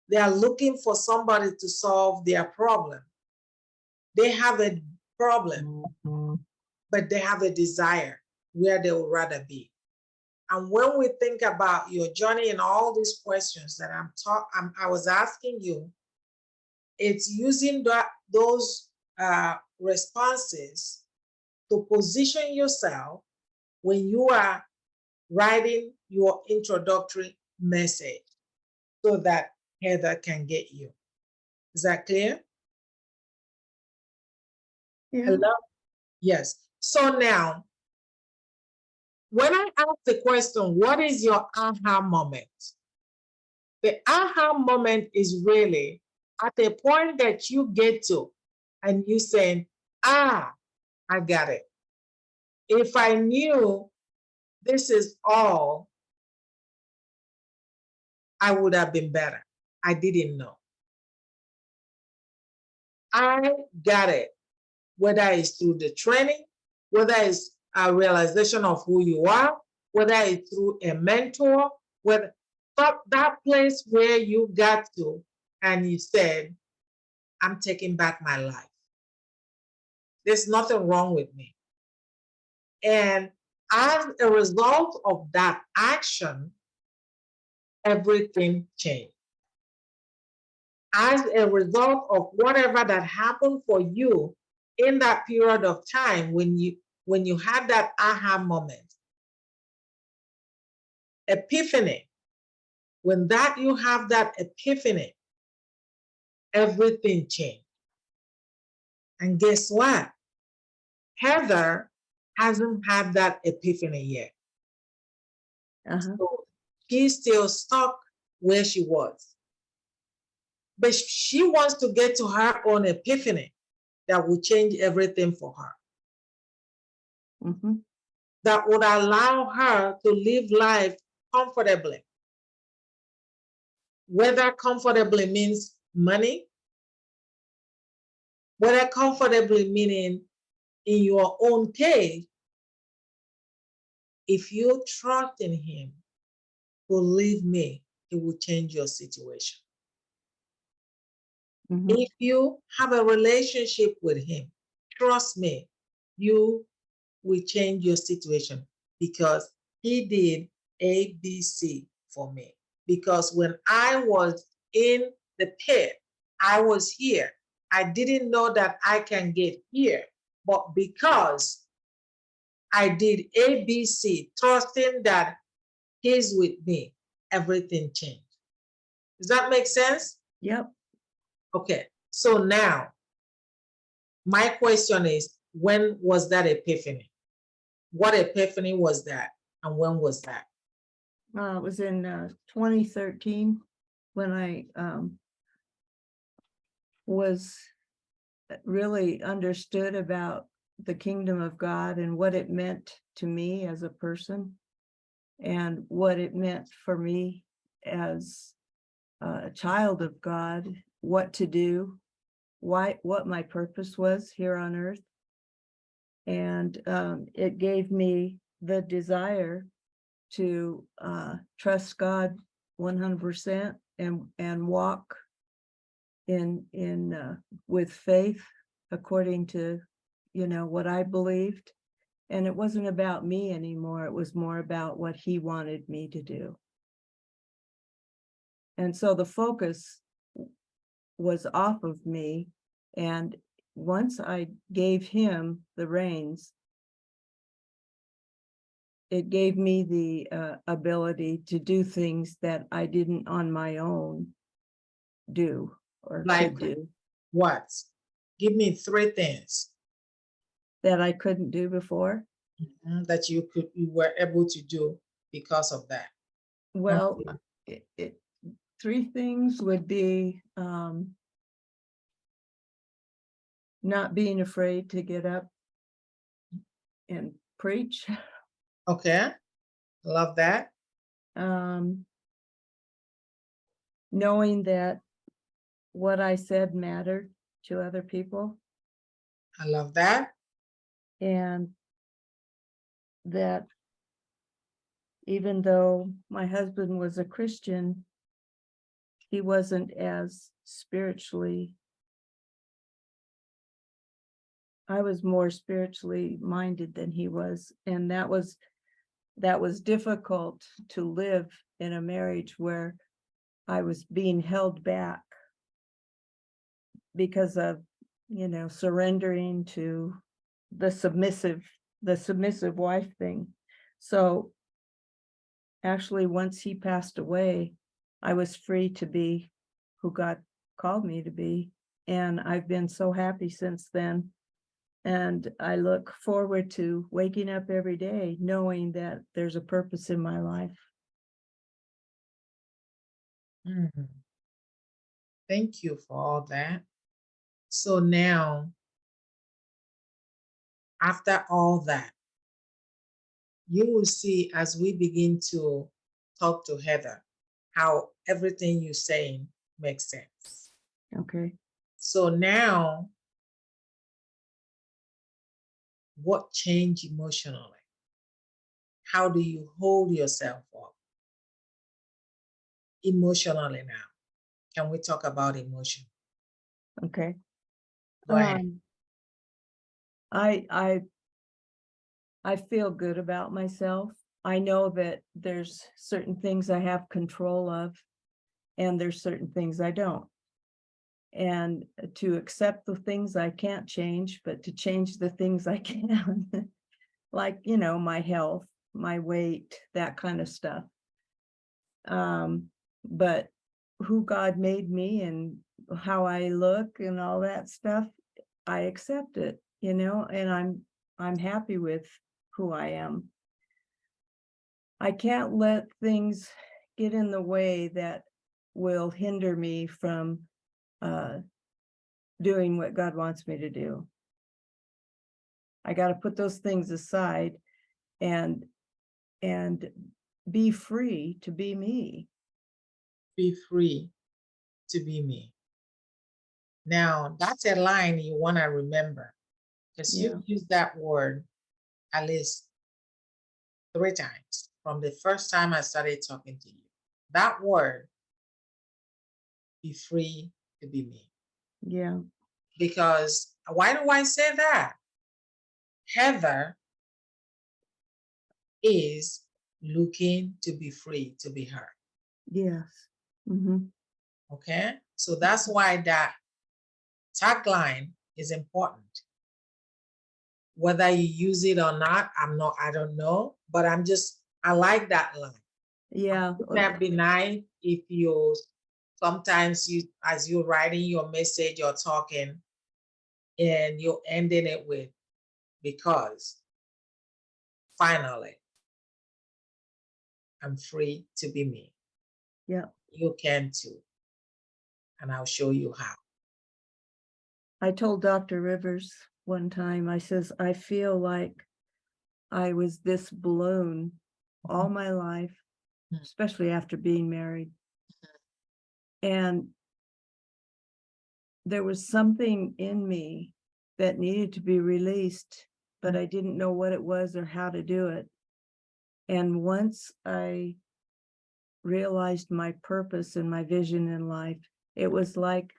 Speaker 1: They are looking for somebody to solve their problem. They have a problem, but they have a desire where they would rather be. And when we think about your journey and all these questions that I was asking you, it's using those responses to position yourself when you are writing your introductory message so that Heather can get you. Is that clear?
Speaker 2: Yeah.
Speaker 1: Hello? Yes. So now, when I ask the question, what is your aha moment? The aha moment is really at a point that you get to and you saying, I got it. If I knew this is all, I would have been better. I didn't know. I got it. Whether it's through the training, whether it's a realization of who you are, whether it's through a mentor, whether that place where you got to and you said, I'm taking back my life. There's nothing wrong with me. And as a result of that action, everything changed. As a result of whatever that happened for you in that period of time when you had that aha moment, epiphany, when that you have that epiphany, everything changed. And guess what? Heather hasn't had that epiphany yet. So she's still stuck where she was. But she wants to get to her own epiphany that will change everything for her. That would allow her to live life comfortably. Whether comfortably means money, whether comfortably meaning in your own case, if you trust in him, believe me, it will change your situation. If you have a relationship with him, trust me, you will change your situation because he did ABC for me. Because when I was in the pit, I was here. I didn't know that I can get here, but because I did ABC, trusting that he's with me, everything changed. Does that make sense?
Speaker 2: Yep.
Speaker 1: Okay, so now my question is, when was that epiphany? What epiphany was that? And when was that?
Speaker 2: It was in 2013 when I was really understood about the kingdom of God and what it meant to me as a person and what it meant for me as a child of God, what to do, what my purpose was here on earth. And it gave me the desire to trust God 100% and walk in with faith according to what I believed. And it wasn't about me anymore. It was more about what he wanted me to do. And so the focus was off of me. And once I gave him the reins, it gave me the ability to do things that I didn't on my own do or
Speaker 1: Like
Speaker 2: could do.
Speaker 1: What? Give me 3 things.
Speaker 2: That I couldn't do before.
Speaker 1: That you were able to do because of that.
Speaker 2: Well,
Speaker 1: Okay.
Speaker 2: three things would be not being afraid to get up and preach.
Speaker 1: Okay. Love that.
Speaker 2: Um, knowing that what I said mattered to other people,
Speaker 1: I love that.
Speaker 2: and that even though my husband was a Christian, he wasn't as spiritually, I was more spiritually minded than he was. And that was difficult to live in a marriage where I was being held back because of, surrendering to the submissive wife thing. So actually, once he passed away, I was free to be who God called me to be. And I've been so happy since then. And I look forward to waking up every day knowing that there's a purpose in my life.
Speaker 1: Mhm. Thank you for all that. So now, after all that, you will see as we begin to talk to Heather how everything you're saying makes sense.
Speaker 2: Okay.
Speaker 1: So now, what changed emotionally? How do you hold yourself up emotionally now? Can we talk about emotion?
Speaker 2: Okay.
Speaker 1: Go ahead.
Speaker 2: I feel good about myself. I know that there's certain things I have control of, and there's certain things I don't. And to accept the things I can't change, but to change the things I can, like, my health, my weight, that kind of stuff. But who God made me and how I look and all that stuff, I accept it, and I'm happy with who I am. I can't let things get in the way that will hinder me from doing what God wants me to do. I got to put those things aside and be free to be me.
Speaker 1: Be free to be me. Now, that's a line you want to remember because
Speaker 2: Yeah.
Speaker 1: you've used that word at least 3 times from the first time I started talking to you. That word, be free to be me.
Speaker 2: Yeah.
Speaker 1: Because why do I say that? Heather is looking to be free to be her.
Speaker 2: Yes. Mm-hmm.
Speaker 1: Okay. So that's why that tagline is important. Whether you use it or not, I don't know, but I like that line.
Speaker 2: Yeah.
Speaker 1: Wouldn't that be nice if you sometimes as you're writing your message or talking and you're ending it with because finally I'm free to be me.
Speaker 2: Yeah.
Speaker 1: You can too. And I'll show you how.
Speaker 2: I told Dr. Rivers one time, I says, I feel like I was this balloon all my life, especially after being married. And there was something in me that needed to be released, but I didn't know what it was or how to do it. And once I realized my purpose and my vision in life, it was like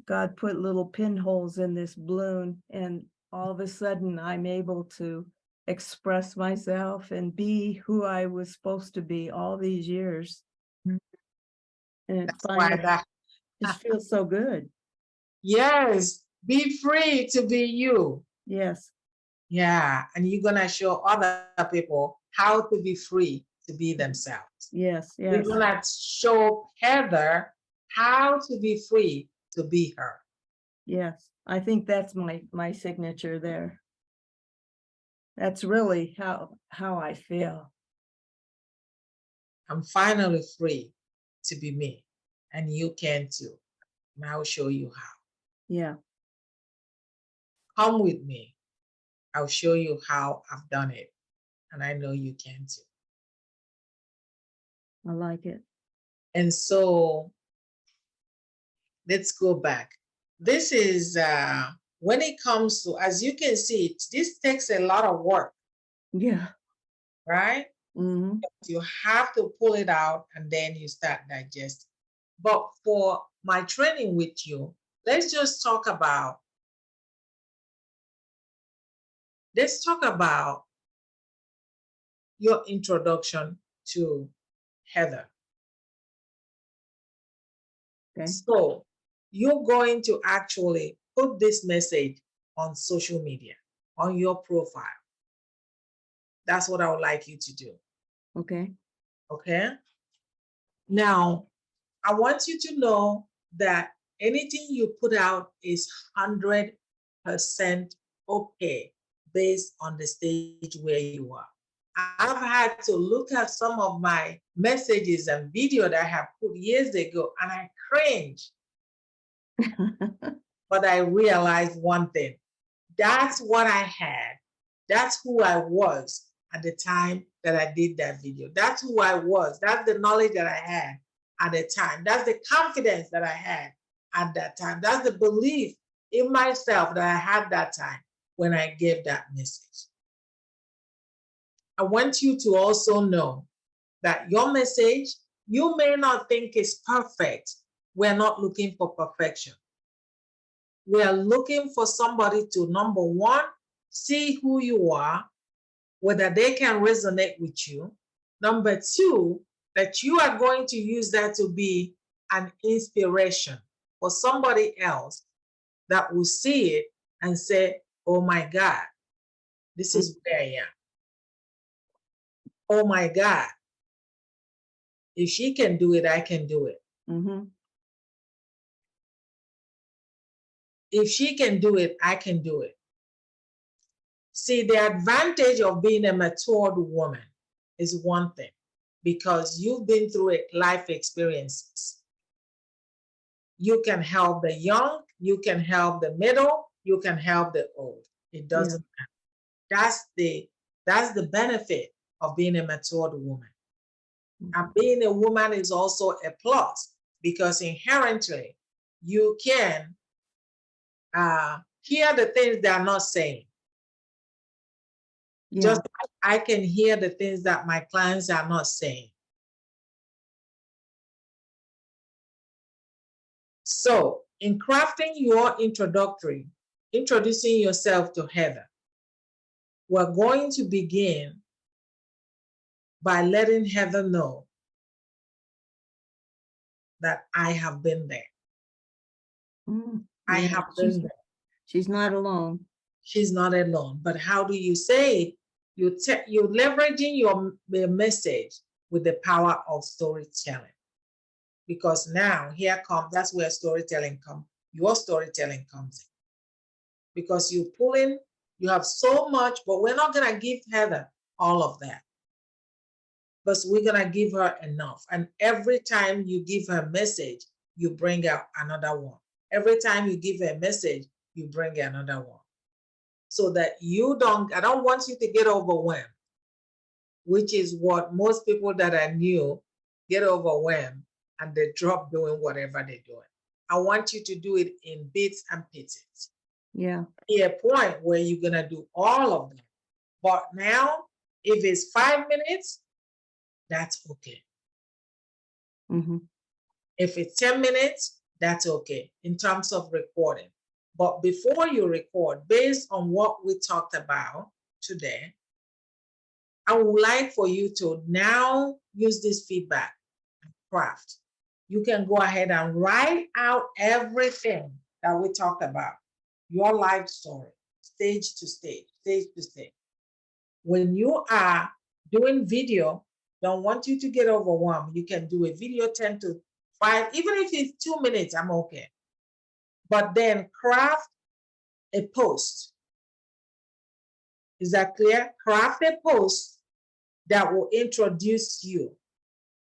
Speaker 2: God put little pinholes in this balloon, and all of a sudden I'm able to express myself and be who I was supposed to be all these years.
Speaker 1: Mhm.
Speaker 2: And it
Speaker 1: That's why
Speaker 2: finally
Speaker 1: that
Speaker 2: just feels so good.
Speaker 1: yes, be free to be you.
Speaker 2: Yes,
Speaker 1: Yeah. And you're gonna show other people how to be free to be themselves.
Speaker 2: yes,
Speaker 1: We're
Speaker 2: yes,
Speaker 1: gonna show Heather how to be free to be her.
Speaker 2: yes. I think that's my signature there. That's really how I feel.
Speaker 1: I'm finally free to be me, and you can too. And I'll show you how.
Speaker 2: Yeah.
Speaker 1: Come with me. I'll show you how I've done it, and I know you can too.
Speaker 2: I like it.
Speaker 1: And so let's go back. This is when it comes to, as you can see, this takes a lot of work,
Speaker 2: Yeah.
Speaker 1: right?
Speaker 2: Mm-hmm.
Speaker 1: You have to pull it out and then you start digesting. But for my training with you, let's just talk about, your introduction to Heather.
Speaker 2: Okay.
Speaker 1: So you're going to actually put this message on social media, on your profile. That's what I would like you to do.
Speaker 2: Okay.
Speaker 1: Okay. Now, I want you to know that anything you put out is 100% okay based on the stage where you are. I've had to look at some of my messages and video that I have put years ago and I cringe. But I realized one thing. That's what I had. That's who I was at the time that I did that video. That's who I was. That's the knowledge that I had at the time. That's the confidence that I had at that time. That's the belief in myself that I had that time when I gave that message. I want you to also know that your message, you may not think is perfect. We're not looking for perfection. We are looking for somebody to, number one, see who you are, whether they can resonate with you. Number two, that you are going to use that to be an inspiration for somebody else that will see it and say, oh my God, this is where I am. Oh my God, if she can do it, I can do it.
Speaker 2: Mm-hmm.
Speaker 1: If she can do it, I can do it. See, the advantage of being a matured woman is one thing, because you've been through life experiences. You can help the young, you can help the middle, you can help the old. It doesn't matter. That's the benefit of being a matured woman. And being a woman is also a plus, because inherently you can hear the things they are not saying.
Speaker 2: Yeah.
Speaker 1: Just like I can hear the things that my clients are not saying. So in crafting your introducing yourself to Heather, we're going to begin by letting Heather know that I have been there. I have been there.
Speaker 2: She's not alone.
Speaker 1: She's not alone. But how do you say it? You're leveraging your message with the power of storytelling. Because now that's where storytelling comes. Your storytelling comes in. Because you have so much, but we're not going to give Heather all of that. But we're going to give her enough. And every time you give her a message, you bring out another one. Every time you give her a message, you bring another one. So that I don't want you to get overwhelmed, which is what most people that are new get overwhelmed and they drop doing whatever they're doing. I want you to do it in bits and pieces.
Speaker 2: Yeah.
Speaker 1: Be a point where you're going to do all of them. But now, if it's 5 minutes, that's okay.
Speaker 2: Mm-hmm.
Speaker 1: If it's 10 minutes, that's okay in terms of recording. But before you record, based on what we talked about today, I would like for you to now use this feedback and craft. You can go ahead and write out everything that we talked about, your life story, stage to stage, stage to stage. When you are doing video, don't want you to get overwhelmed. You can do a video 10 to 5, even if it's 2 minutes, I'm okay. But then craft a post Is that clear? Craft a post that will introduce you,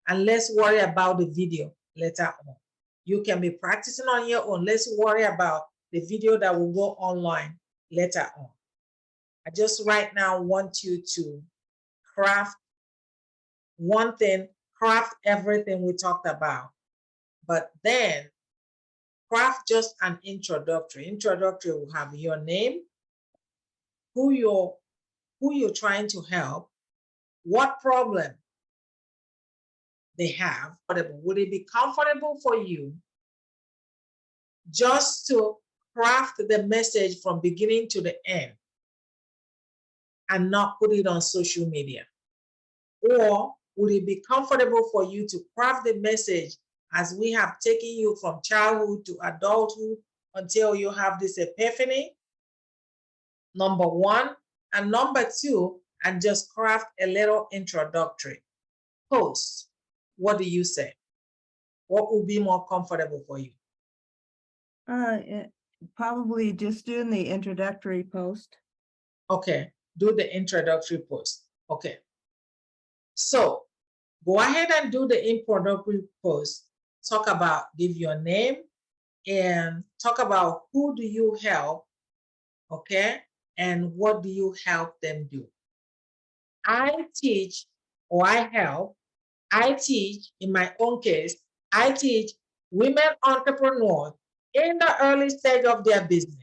Speaker 1: and let's worry about the video later on. You can be practicing on your own. Let's worry about the video that will go online later on. I just right now want you to craft one thing, craft everything we talked about, but then craft just an introductory. Introductory will have your name, who you're trying to help, what problem they have. Would it be comfortable for you just to craft the message from beginning to the end and not put it on social media? Or would it be comfortable for you to craft the message as we have taken you from childhood to adulthood until you have this epiphany? Number one. And number two, and just craft a little introductory post. What do you say? What would be more comfortable for you?
Speaker 2: Probably just doing the introductory post.
Speaker 1: Okay, do the introductory post. Okay. So go ahead and do the introductory post. Talk about, give your name and talk about who do you help, okay? And what do you help them do? I teach or I help. I teach, in my own case, I teach women entrepreneurs in the early stage of their business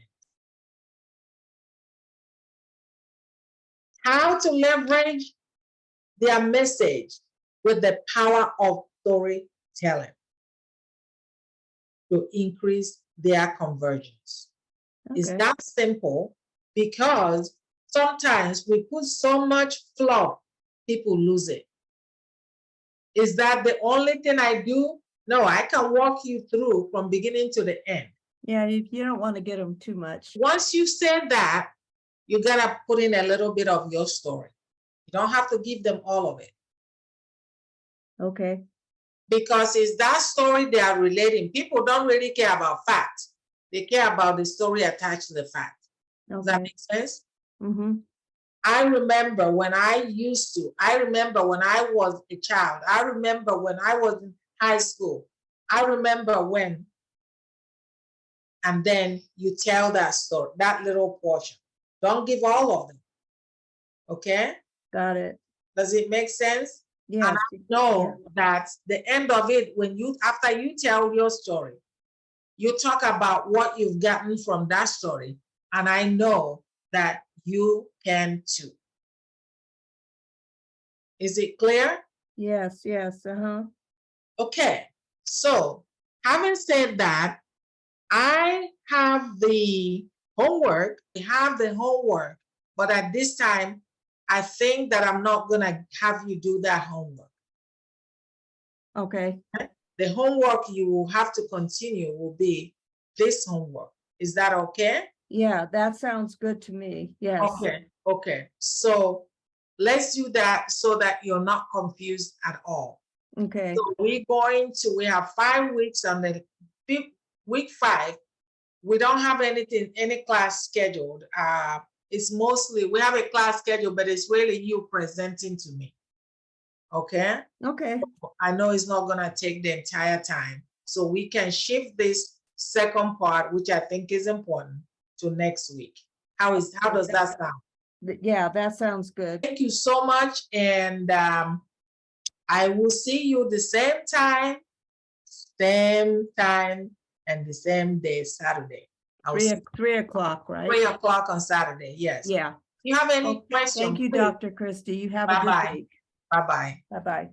Speaker 1: how to leverage their message with the power of storytelling to increase their conversions. Okay. It's that simple, because sometimes we put so much fluff, people lose it. Is that the only thing I do? No, I can walk you through from beginning to the end.
Speaker 2: Yeah, you don't want to get them too much.
Speaker 1: Once you said that, you gotta put in a little bit of your story. You don't have to give them all of it.
Speaker 2: Okay.
Speaker 1: Because it's that story they are relating. People don't really care about facts. They care about the story attached to the fact. Okay. Does that make sense? Mm-hmm. I remember when I was a child. I remember when I was in high school. I remember when, and then you tell that story, that little portion. Don't give all of them. Okay?
Speaker 2: Got it.
Speaker 1: Does it make sense?
Speaker 2: Yeah.
Speaker 1: And I know that the end of it, when you, after you tell your story, you talk about what you've gotten from that story. And I know that you can too. Is it clear?
Speaker 2: Yes, yes. Uh-huh.
Speaker 1: Okay. So having said that, I have the homework. I have the homework, but at this time, I think that I'm not going to have you do that homework.
Speaker 2: Okay.
Speaker 1: The homework you will have to continue will be this homework. Is that okay?
Speaker 2: Yeah, that sounds good to me. Yes.
Speaker 1: Okay. Okay. So let's do that so that you're not confused at all.
Speaker 2: Okay.
Speaker 1: So we have 5 weeks, and then week 5, we don't have any class scheduled. It's mostly, we have a class schedule, but it's really you presenting to me. Okay?
Speaker 2: Okay.
Speaker 1: I know it's not gonna take the entire time. So we can shift this second part, which I think is important, to next week. How does that sound?
Speaker 2: Yeah, that sounds good.
Speaker 1: Thank you so much. And I will see you the same time, and the same day, Saturday.
Speaker 2: 3 o'clock, right?
Speaker 1: 3 o'clock on Saturday, yes.
Speaker 2: Yeah.
Speaker 1: You have any questions?
Speaker 2: Thank you,
Speaker 1: please.
Speaker 2: Dr. Christie. You have a good week.
Speaker 1: Bye-bye.
Speaker 2: Bye-bye.